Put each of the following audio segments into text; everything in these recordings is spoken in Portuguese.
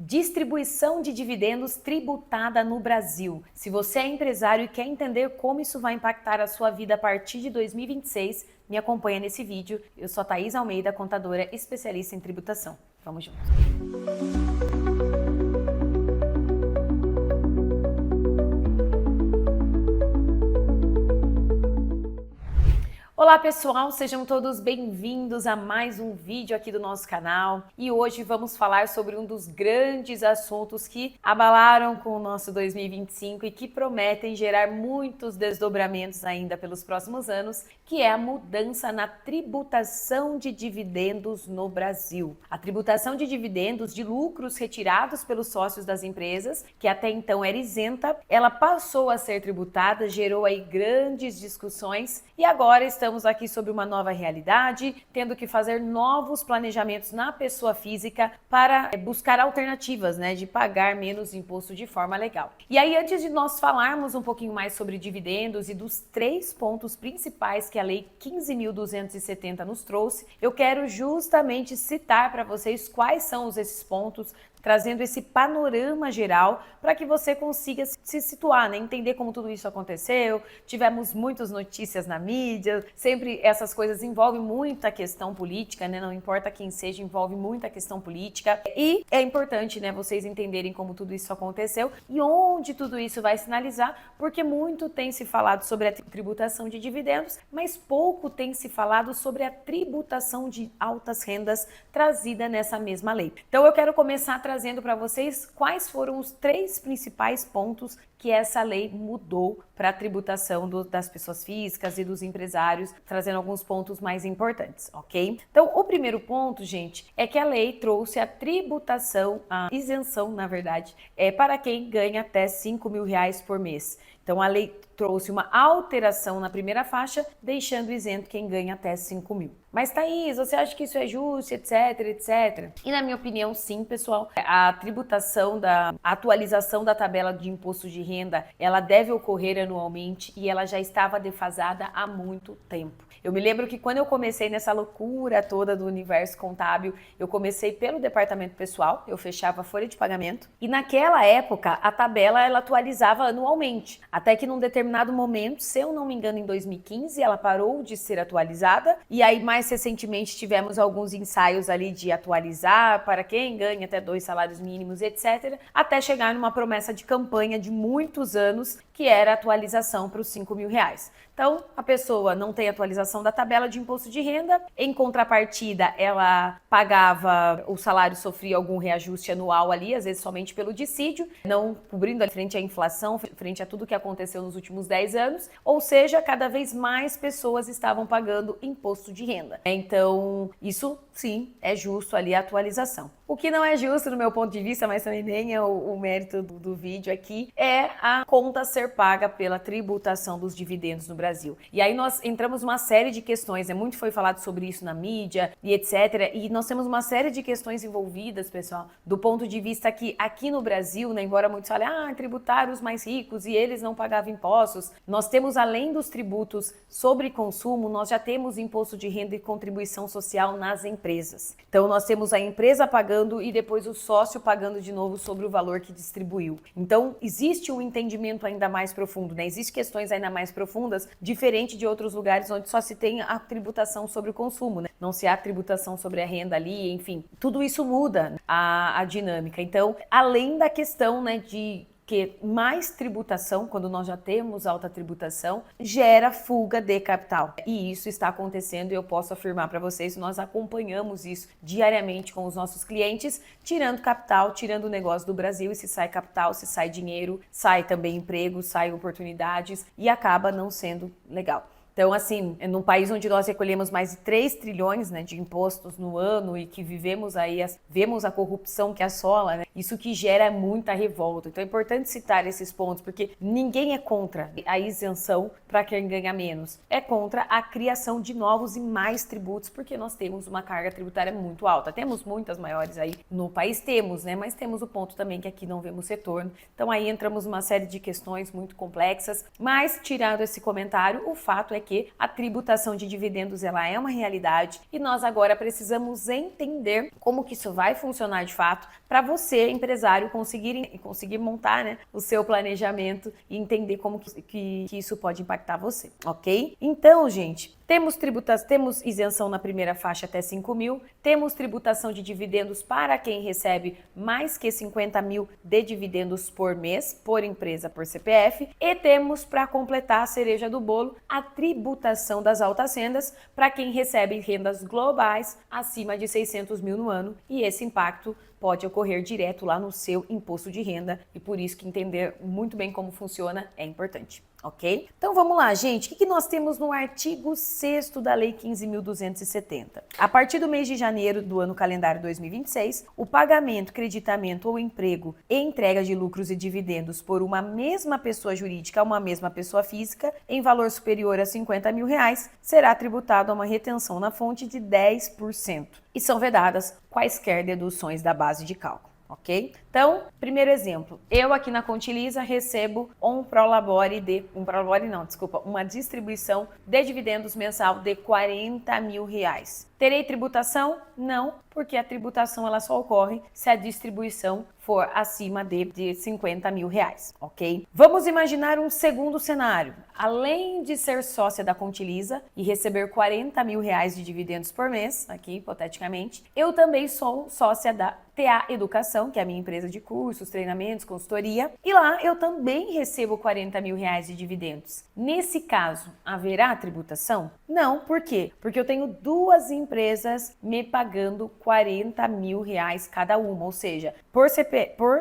Distribuição de dividendos tributada no Brasil. Se você é empresário e quer entender como isso vai impactar a sua vida a partir de 2026, me acompanha nesse vídeo. Eu sou a Thaís Almeida, contadora especialista em tributação. Vamos juntos! Olá pessoal, sejam todos bem-vindos a mais um vídeo aqui do nosso canal e hoje vamos falar sobre um dos grandes assuntos que abalaram com o nosso 2025 e que prometem gerar muitos desdobramentos ainda pelos próximos anos, que é a mudança na tributação de dividendos no Brasil. A tributação de dividendos de lucros retirados pelos sócios das empresas, que até então era isenta, ela passou a ser tributada, gerou aí grandes discussões e agora estamos aqui sobre uma nova realidade, tendo que fazer novos planejamentos na pessoa física para buscar alternativas, de pagar menos imposto de forma legal. E aí, antes de nós falarmos um pouquinho mais sobre dividendos e dos 3 pontos principais que a Lei 15.270 nos trouxe, eu quero justamente citar para vocês quais são esses pontos, trazendo esse panorama geral para que você consiga se situar, entender como tudo isso aconteceu. Tivemos muitas notícias na mídia, sempre essas coisas envolvem muita questão política, não importa quem seja, envolve muita questão política e é importante, vocês entenderem como tudo isso aconteceu e onde tudo isso vai sinalizar, porque muito tem se falado sobre a tributação de dividendos, mas pouco tem se falado sobre a tributação de altas rendas trazida nessa mesma lei. Então eu quero começar trazendo para vocês quais foram os 3 principais pontos que essa lei mudou para a tributação das pessoas físicas e dos empresários, trazendo alguns pontos mais importantes, ok? Então, o primeiro ponto, gente, é que a lei trouxe a tributação, a isenção, na verdade, para quem ganha até R$5.000 por mês. Então, a lei trouxe uma alteração na primeira faixa, deixando isento quem ganha até 5 mil. Mas Thaís, você acha que isso é justo, etc, etc? E na minha opinião, sim, pessoal. A tributação a atualização da tabela de imposto de renda, ela deve ocorrer anualmente e ela já estava defasada há muito tempo. Eu me lembro que quando eu comecei nessa loucura toda do universo contábil, eu comecei pelo departamento pessoal, eu fechava a folha de pagamento e naquela época a tabela ela atualizava anualmente, até que num determinado momento, se eu não me engano em 2015, ela parou de ser atualizada e aí mais recentemente tivemos alguns ensaios ali de atualizar para quem ganha até 2 salários mínimos, etc, até chegar numa promessa de campanha de muitos anos que era a atualização para os R$5.000. Então, a pessoa não tem atualização da tabela de imposto de renda, em contrapartida, ela pagava, o salário sofria algum reajuste anual ali, às vezes somente pelo dissídio, não cobrindo frente à inflação, frente a tudo que aconteceu nos últimos 10 anos, ou seja, cada vez mais pessoas estavam pagando imposto de renda. Então, isso sim é justo ali a atualização. O que não é justo no meu ponto de vista, mas também nem é o mérito do vídeo aqui, é a conta ser paga pela tributação dos dividendos no Brasil. E aí nós entramos numa série de questões, muito foi falado sobre isso na mídia e etc. E nós temos uma série de questões envolvidas, pessoal, do ponto de vista que aqui no Brasil, embora muitos falem, tributaram os mais ricos e eles não pagavam impostos, nós temos além dos tributos sobre consumo, nós já temos imposto de renda e contribuição social nas empresas. Então nós temos a empresa pagando e depois o sócio pagando de novo sobre o valor que distribuiu. Então, existe um entendimento ainda mais profundo, Existem questões ainda mais profundas, diferente de outros lugares onde só se tem a tributação sobre o consumo, Não se há tributação sobre a renda ali, enfim. Tudo isso muda a dinâmica. Então, além da questão, de que mais tributação, quando nós já temos alta tributação, gera fuga de capital. E isso está acontecendo e eu posso afirmar para vocês, nós acompanhamos isso diariamente com os nossos clientes, tirando capital, tirando o negócio do Brasil, e se sai capital, se sai dinheiro, sai também emprego, sai oportunidades e acaba não sendo legal. Então, assim, num país onde nós recolhemos mais de 3 trilhões de impostos no ano e que vivemos aí, vemos a corrupção que assola, isso que gera muita revolta. Então é importante citar esses pontos, porque ninguém é contra a isenção para quem ganha menos. É contra a criação de novos e mais tributos, porque nós temos uma carga tributária muito alta. Temos muitas maiores aí no país, mas temos o ponto também que aqui não vemos retorno. Então aí entramos numa série de questões muito complexas, mas tirando esse comentário, o fato é que porque a tributação de dividendos ela é uma realidade e nós agora precisamos entender como que isso vai funcionar de fato para você, empresário, conseguir montar, né, o seu planejamento e entender como que isso pode impactar você, ok? Então, gente, temos isenção na primeira faixa até 5 mil, temos tributação de dividendos para quem recebe mais que 50 mil de dividendos por mês, por empresa, por CPF, e temos, para completar a cereja do bolo, a tributação das altas rendas para quem recebe rendas globais acima de 600 mil no ano, e esse impacto pode ocorrer direto lá no seu imposto de renda, e por isso que entender muito bem como funciona é importante. Ok? Então vamos lá, gente. O que nós temos no artigo 6º da Lei 15.270? A partir do mês de janeiro do ano calendário 2026, o pagamento, creditamento ou emprego e entrega de lucros e dividendos por uma mesma pessoa jurídica a uma mesma pessoa física em valor superior a 50 mil reais será tributado a uma retenção na fonte de 10% e são vedadas quaisquer deduções da base de cálculo. Ok? Então, primeiro exemplo, eu aqui na Contiliza recebo uma distribuição de dividendos mensal de 40 mil reais. Terei tributação? Não, porque a tributação ela só ocorre se a distribuição for acima de 50 mil reais, ok? Vamos imaginar um segundo cenário. Além de ser sócia da Contiliza e receber 40 mil reais de dividendos por mês, aqui hipoteticamente, eu também sou sócia da TA Educação, que é a minha empresa de cursos, treinamentos, consultoria, e lá eu também recebo 40 mil reais de dividendos. Nesse caso, haverá tributação? Não, por quê? Porque eu tenho duas empresas me pagando 40 mil reais cada uma, ou seja, por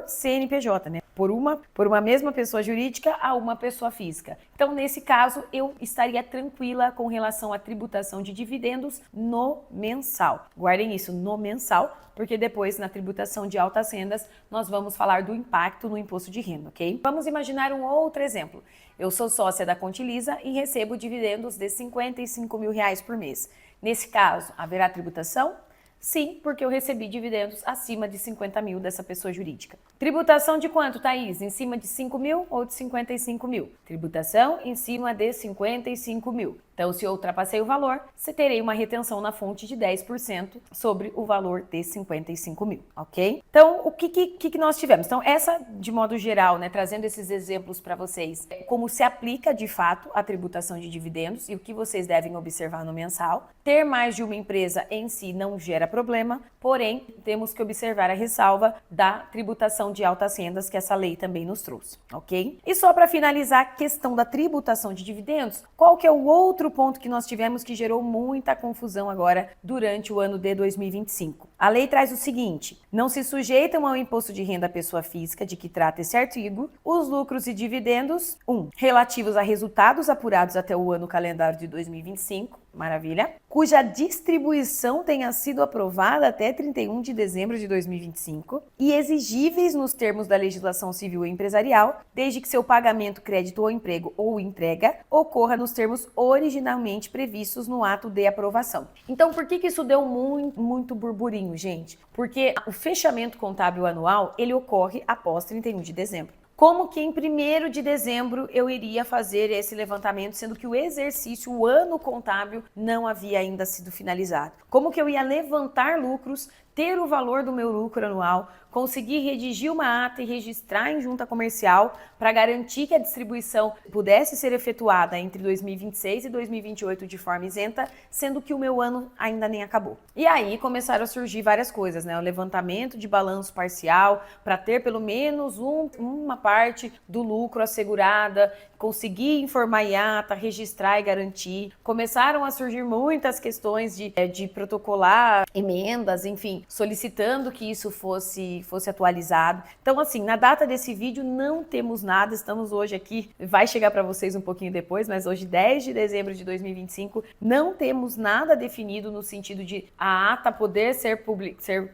CNPJ, né? Por uma mesma pessoa jurídica a uma pessoa física. Então, nesse caso, eu estaria tranquila com relação à tributação de dividendos no mensal. Guardem isso, no mensal, porque depois, na tributação de altas rendas, nós vamos falar do impacto no imposto de renda, ok? Vamos imaginar um outro exemplo. Eu sou sócia da Contiliza e recebo dividendos de 55 mil reais por mês. Nesse caso, haverá tributação? Sim, porque eu recebi dividendos acima de 50 mil dessa pessoa jurídica. Tributação de quanto, Thaís? Em cima de 5 mil ou de 55 mil? Tributação em cima de 55 mil. Então, se eu ultrapassei o valor, você terei uma retenção na fonte de 10% sobre o valor de 55 mil, ok? Então, o que nós tivemos? Então, essa, de modo geral, né, trazendo esses exemplos para vocês, como se aplica de fato a tributação de dividendos e o que vocês devem observar no mensal. Ter mais de uma empresa em si não gera problema, porém, temos que observar a ressalva da tributação de altas rendas que essa lei também nos trouxe, ok? E só para finalizar a questão da tributação de dividendos, qual que é o outro ponto que nós tivemos que gerou muita confusão agora durante o ano de 2025? A lei traz o seguinte: não se sujeitam ao imposto de renda à pessoa física de que trata esse artigo os lucros e dividendos, relativos a resultados apurados até o ano calendário de 2025, maravilha, cuja distribuição tenha sido aprovada até 31 de dezembro de 2025 e exigíveis nos termos da legislação civil e empresarial, desde que seu pagamento, crédito ou emprego ou entrega ocorra nos termos originalmente previstos no ato de aprovação. Então, por que isso deu muito burburinho, gente? Porque o fechamento contábil anual, ele ocorre após 31 de dezembro. Como que em 1º de dezembro eu iria fazer esse levantamento, sendo que o exercício, o ano contábil, não havia ainda sido finalizado? Como que eu ia levantar lucros, ter o valor do meu lucro anual, conseguir redigir uma ata e registrar em junta comercial para garantir que a distribuição pudesse ser efetuada entre 2026 e 2028 de forma isenta, sendo que o meu ano ainda nem acabou. E aí começaram a surgir várias coisas, né? O levantamento de balanço parcial para ter pelo menos uma parte do lucro assegurada, conseguir informar em ata, registrar e garantir. Começaram a surgir muitas questões de protocolar emendas, enfim, solicitando que isso fosse atualizado. Então, assim, na data desse vídeo não temos nada, estamos hoje aqui, vai chegar para vocês um pouquinho depois, mas hoje, 10 de dezembro de 2025, não temos nada definido no sentido de a ata poder ser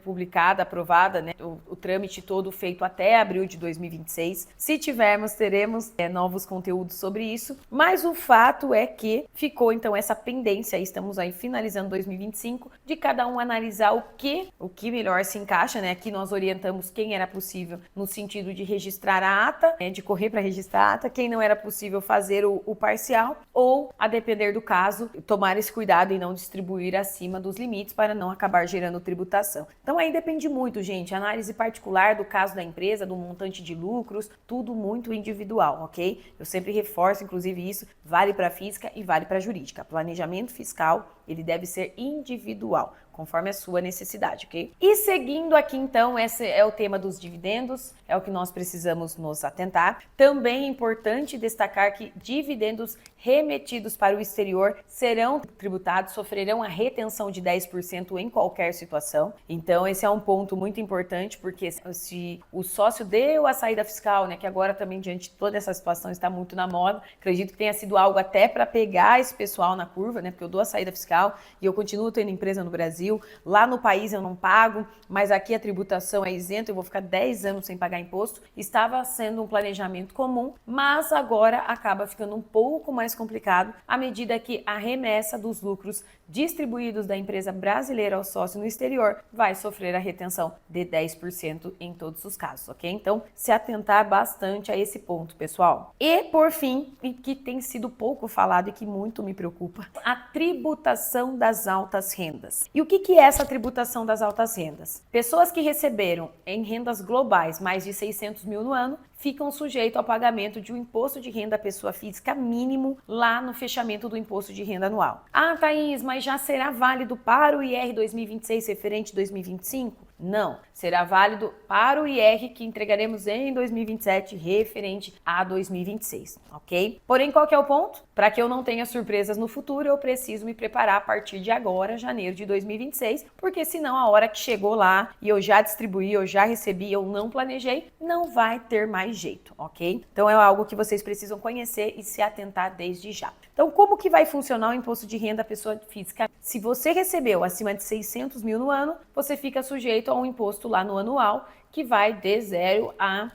publicada, aprovada, né? O trâmite todo feito até abril de 2026. Se tivermos, teremos novos conteúdos sobre isso, mas o fato é que ficou então essa pendência, estamos aí finalizando 2025 de cada um analisar o que melhor se encaixa, né? Aqui nós orientamos quem era possível no sentido de registrar a ata, de correr para registrar a ata, quem não era possível fazer o parcial, ou, a depender do caso, tomar esse cuidado e não distribuir acima dos limites para não acabar gerando tributação. Então aí depende muito, gente, análise particular do caso da empresa, do montante de lucros, tudo muito individual, ok? Eu sempre reforço, inclusive, isso vale para física e vale para jurídica. Planejamento fiscal, ele deve ser individual, conforme a sua necessidade, ok? E seguindo aqui, então, esse é o tema dos dividendos, é o que nós precisamos nos atentar. Também é importante destacar que dividendos remetidos para o exterior serão tributados, sofrerão a retenção de 10% em qualquer situação. Então, esse é um ponto muito importante, porque se o sócio deu a saída fiscal, né, que agora também, diante de toda essa situação, está muito na moda, acredito que tenha sido algo até para pegar esse pessoal na curva, né, porque eu dou a saída fiscal e eu continuo tendo empresa no Brasil, lá no país eu não pago, mas aqui a tributação é isenta, eu vou ficar 10 anos sem pagar imposto. Estava sendo um planejamento comum, mas agora acaba ficando um pouco mais complicado à medida que a remessa dos lucros distribuídos da empresa brasileira ao sócio no exterior vai sofrer a retenção de 10% em todos os casos, ok? Então, se atentar bastante a esse ponto, pessoal. E, por fim, e que tem sido pouco falado e que muito me preocupa, a tributação das altas rendas. E o que é essa tributação das altas rendas? Pessoas que receberam em rendas globais mais de 600 mil no ano ficam sujeitos ao pagamento de um imposto de renda à pessoa física mínimo lá no fechamento do imposto de renda anual. Ah, Thaís, mas já será válido para o IR 2026 referente 2025? Não, será válido para o IR que entregaremos em 2027 referente a 2026, ok? Porém, qual que é o ponto? Para que eu não tenha surpresas no futuro, eu preciso me preparar a partir de agora, janeiro de 2026, porque senão a hora que chegou lá e eu já distribuí, eu já recebi, eu não planejei, não vai ter mais jeito, ok? Então é algo que vocês precisam conhecer e se atentar desde já. Então, como que vai funcionar o imposto de renda à pessoa física? Se você recebeu acima de 600 mil no ano, você fica sujeito a um imposto lá no anual, que vai de 0 a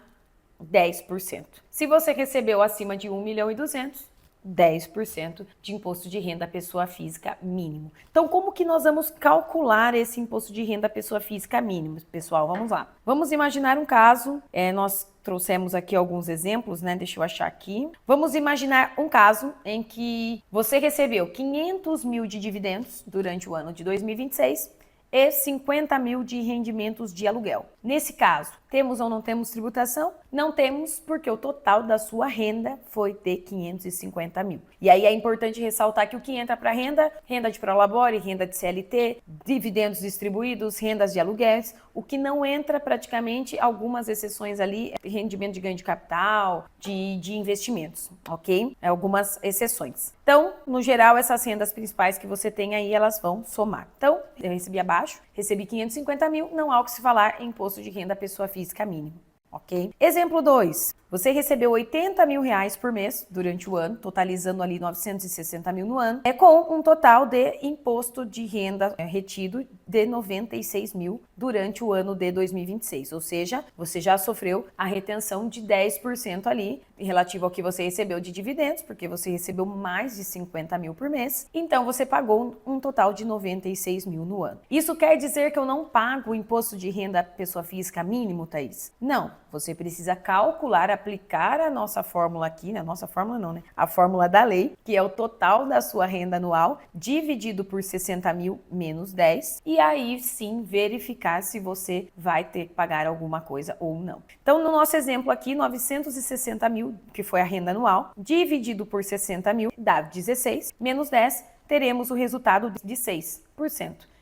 10%. Se você recebeu acima de 1.200.000, 10% de imposto de renda à pessoa física mínimo. Então, como que nós vamos calcular esse imposto de renda à pessoa física mínimo? Pessoal, vamos lá. Vamos imaginar um caso, nós trouxemos aqui alguns exemplos, né? Deixa eu achar aqui. Vamos imaginar um caso em que você recebeu 500 mil de dividendos durante o ano de 2026 e 50 mil de rendimentos de aluguel. Nesse caso, temos ou não temos tributação? Não temos, porque o total da sua renda foi de 550 mil. E aí é importante ressaltar que o que entra para renda de prolabore, renda de CLT, dividendos distribuídos, rendas de aluguéis, o que não entra praticamente, algumas exceções ali, rendimento de ganho de capital, de investimentos, ok? Algumas exceções. Então, no geral, essas rendas principais que você tem aí, elas vão somar. Então, eu recebi abaixo, recebi 550 mil, não há o que se falar em imposto de renda à pessoa física mínimo, ok? Exemplo 2. Você recebeu 80 mil reais por mês durante o ano, totalizando ali 960 mil no ano, com um total de imposto de renda retido de 96 mil durante o ano de 2026. Ou seja, você já sofreu a retenção de 10% ali, relativo ao que você recebeu de dividendos, porque você recebeu mais de 50 mil por mês, então você pagou um total de 96 mil no ano. Isso quer dizer que eu não pago o imposto de renda pessoa física mínimo, Thaís? Não, você precisa calcular, aplicar a nossa fórmula aqui, né? Nossa fórmula não, né? A fórmula da lei, que é o total da sua renda anual, dividido por 60 mil menos 10, e aí sim verificar se você vai ter que pagar alguma coisa ou não. Então, no nosso exemplo aqui, 960 mil, que foi a renda anual, dividido por 60 mil, dá 16, menos 10, teremos o resultado de 6%.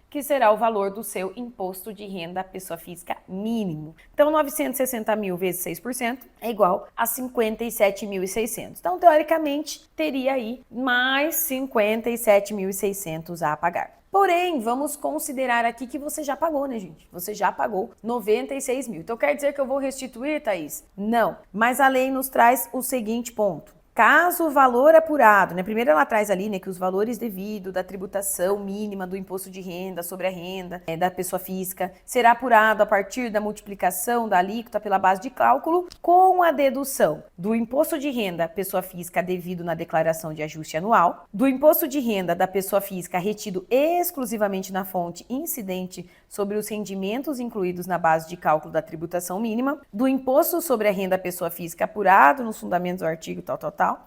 Que será o valor do seu imposto de renda pessoa física mínimo. Então, 960 mil vezes 6% é igual a 57.600. Então, teoricamente, teria aí mais 57.600 a pagar. Porém, vamos considerar aqui que você já pagou, né, gente? Você já pagou 96 mil. Então, quer dizer que eu vou restituir, Thaís? Não. Mas a lei nos traz o seguinte ponto. Caso o valor apurado, né? Primeiro ela traz ali, né, que os valores devidos da tributação mínima do imposto de renda sobre a renda da pessoa física será apurado a partir da multiplicação da alíquota pela base de cálculo com a dedução do imposto de renda pessoa física devido na declaração de ajuste anual, do imposto de renda da pessoa física retido exclusivamente na fonte incidente sobre os rendimentos incluídos na base de cálculo da tributação mínima, do imposto sobre a renda pessoa física apurado nos fundamentos do artigo tal,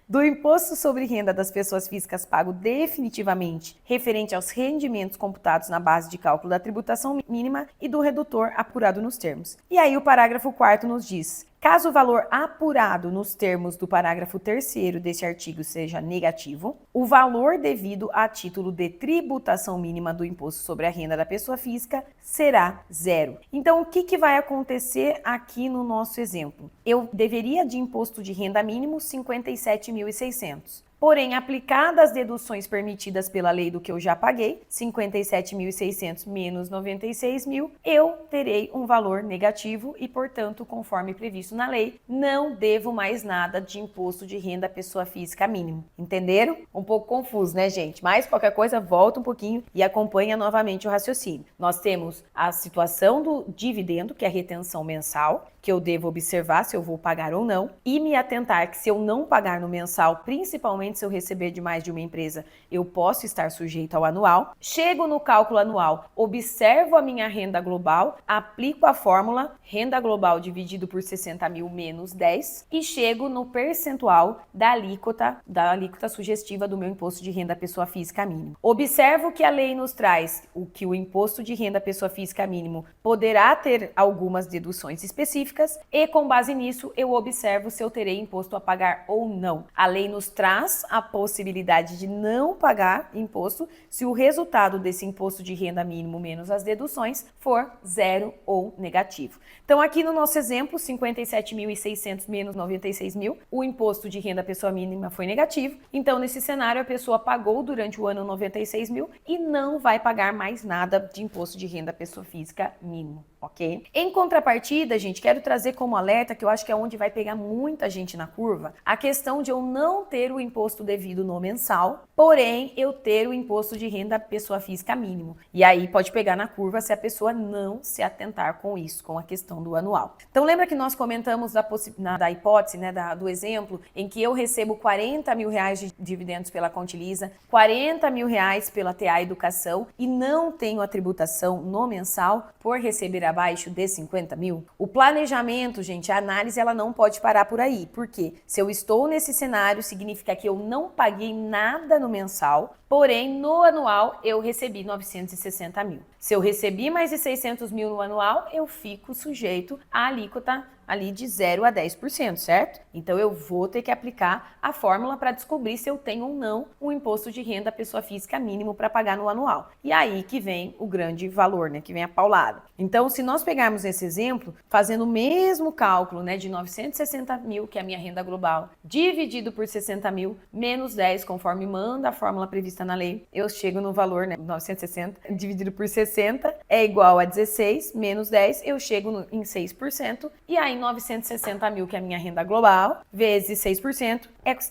do imposto sobre renda das pessoas físicas pago definitivamente referente aos rendimentos computados na base de cálculo da tributação mínima e do redutor apurado nos termos. E aí o parágrafo 4º nos diz: caso o valor apurado nos termos do parágrafo 3º deste artigo seja negativo, o valor devido a título de tributação mínima do imposto sobre a renda da pessoa física será zero. Então, o que vai acontecer aqui no nosso exemplo? Eu deveria de imposto de renda mínimo 57.600. Porém, aplicadas as deduções permitidas pela lei do que eu já paguei, 57.600 menos 96.000, eu terei um valor negativo e, portanto, conforme previsto na lei, não devo mais nada de imposto de renda pessoa física mínimo. Entenderam? Um pouco confuso, né, gente? Mas qualquer coisa, volta um pouquinho e acompanha novamente o raciocínio. Nós temos a situação do dividendo, que é a retenção mensal, que eu devo observar se eu vou pagar ou não, e me atentar que se eu não pagar no mensal, principalmente se eu receber de mais de uma empresa, eu posso estar sujeito ao anual. Chego no cálculo anual, observo a minha renda global, aplico a fórmula renda global dividido por 60.000 menos 10 e chego no percentual da alíquota sugestiva do meu imposto de renda pessoa física mínimo. Observo que a lei nos traz que o imposto de renda pessoa física mínimo poderá ter algumas deduções específicas e, com base nisso, eu observo se eu terei imposto a pagar ou não. A lei nos traz a possibilidade de não pagar imposto se o resultado desse imposto de renda mínimo menos as deduções for zero ou negativo. Então, aqui no nosso exemplo, 57.600 menos 96.000, o imposto de renda pessoa mínima foi negativo. Então, nesse cenário, a pessoa pagou durante o ano 96.000 e não vai pagar mais nada de imposto de renda pessoa física mínimo, ok? Em contrapartida, gente, quero trazer como alerta, que eu acho que é onde vai pegar muita gente na curva, a questão de eu não ter o imposto devido no mensal, porém eu ter o imposto de renda pessoa física mínimo. E aí pode pegar na curva se a pessoa não se atentar com isso, com a questão do anual. Então lembra que nós comentamos da hipótese, né, do exemplo, em que eu recebo 40 mil reais de dividendos pela Contiliza, 40 mil reais pela TA Educação e não tenho a tributação no mensal por receber abaixo de 50 mil? O planejamento, gente, a análise, ela não pode parar por aí. Por quê? Se eu estou nesse cenário, significa que eu não paguei nada no mensal, porém, no anual, eu recebi 960 mil. Se eu recebi mais de 600 mil no anual, eu fico sujeito à alíquota ali de 0 a 10%, certo? Então, eu vou ter que aplicar a fórmula para descobrir se eu tenho ou não um imposto de renda pessoa física mínimo para pagar no anual. E aí que vem o grande valor, né? Que vem a paulada. Então, se nós pegarmos esse exemplo, fazendo o mesmo cálculo, né? De 960 mil, que é a minha renda global, dividido por 60 mil, menos 10, conforme manda a fórmula prevista na lei, eu chego no valor, né? 960 dividido por 60 é igual a 16, menos 10, eu chego em 6%, e aí 960 mil, que é a minha renda global, vezes 6%,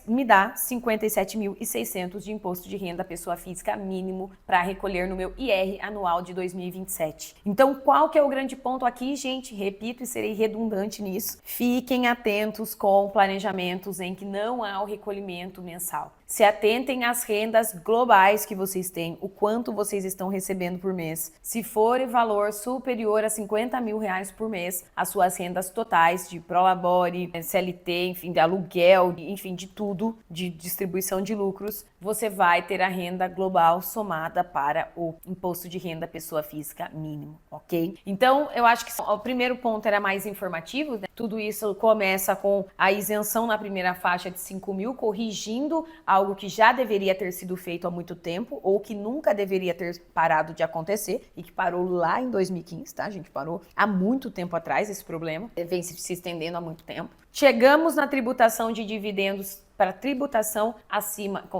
me dá 57.600 de imposto de renda pessoa física mínimo para recolher no meu IR anual de 2027. Então, qual que é o grande ponto aqui, gente? Repito e serei redundante nisso. Fiquem atentos com planejamentos em que não há o recolhimento mensal. Se atentem às rendas globais que vocês têm, o quanto vocês estão recebendo por mês. Se for valor superior a 50 mil reais por mês, as suas rendas totais de prolabore, CLT, enfim, de aluguel, enfim, de tudo, de distribuição de lucros, você vai ter a renda global somada para o imposto de renda pessoa física mínimo, ok? Então, eu acho que o primeiro ponto era mais informativo, né? Tudo isso começa com a isenção na primeira faixa de 5 mil, corrigindo algo que já deveria ter sido feito há muito tempo, ou que nunca deveria ter parado de acontecer, e que parou lá em 2015, tá, gente? Parou há muito tempo atrás esse problema, vem se estendendo há muito tempo. Chegamos na tributação de dividendos para tributação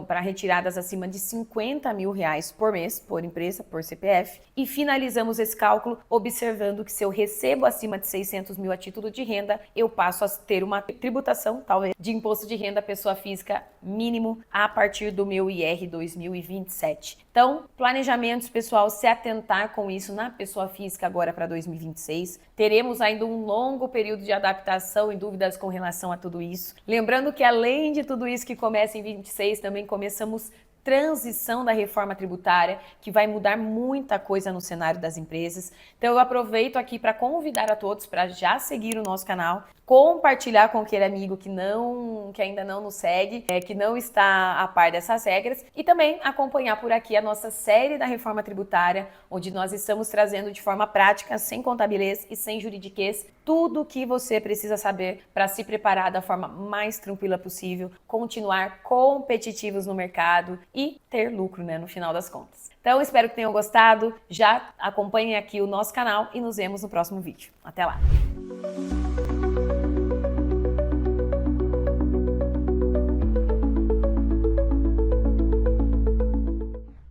para retiradas acima de R$50 mil por mês, por empresa, por CPF, e finalizamos esse cálculo observando que se eu recebo acima de 600 mil a título de renda, eu passo a ter uma tributação, talvez, de imposto de renda pessoa física mínimo a partir do meu IR 2027. Então, planejamentos, pessoal, se atentar com isso na pessoa física agora para 2026. Teremos ainda um longo período de adaptação e dúvidas com relação a tudo isso. Lembrando que além de tudo isso que começa em 26, também começamos transição da reforma tributária, que vai mudar muita coisa no cenário das empresas. Então eu aproveito aqui para convidar a todos para já seguir o nosso canal, compartilhar com aquele amigo que ainda não nos segue, que não está a par dessas regras, e também acompanhar por aqui a nossa série da reforma tributária, onde nós estamos trazendo de forma prática, sem contabilez e sem juridiquês, tudo o que você precisa saber para se preparar da forma mais tranquila possível, continuar competitivos no mercado e ter lucro, no final das contas. Então, espero que tenham gostado. Já acompanhem aqui o nosso canal e nos vemos no próximo vídeo. Até lá!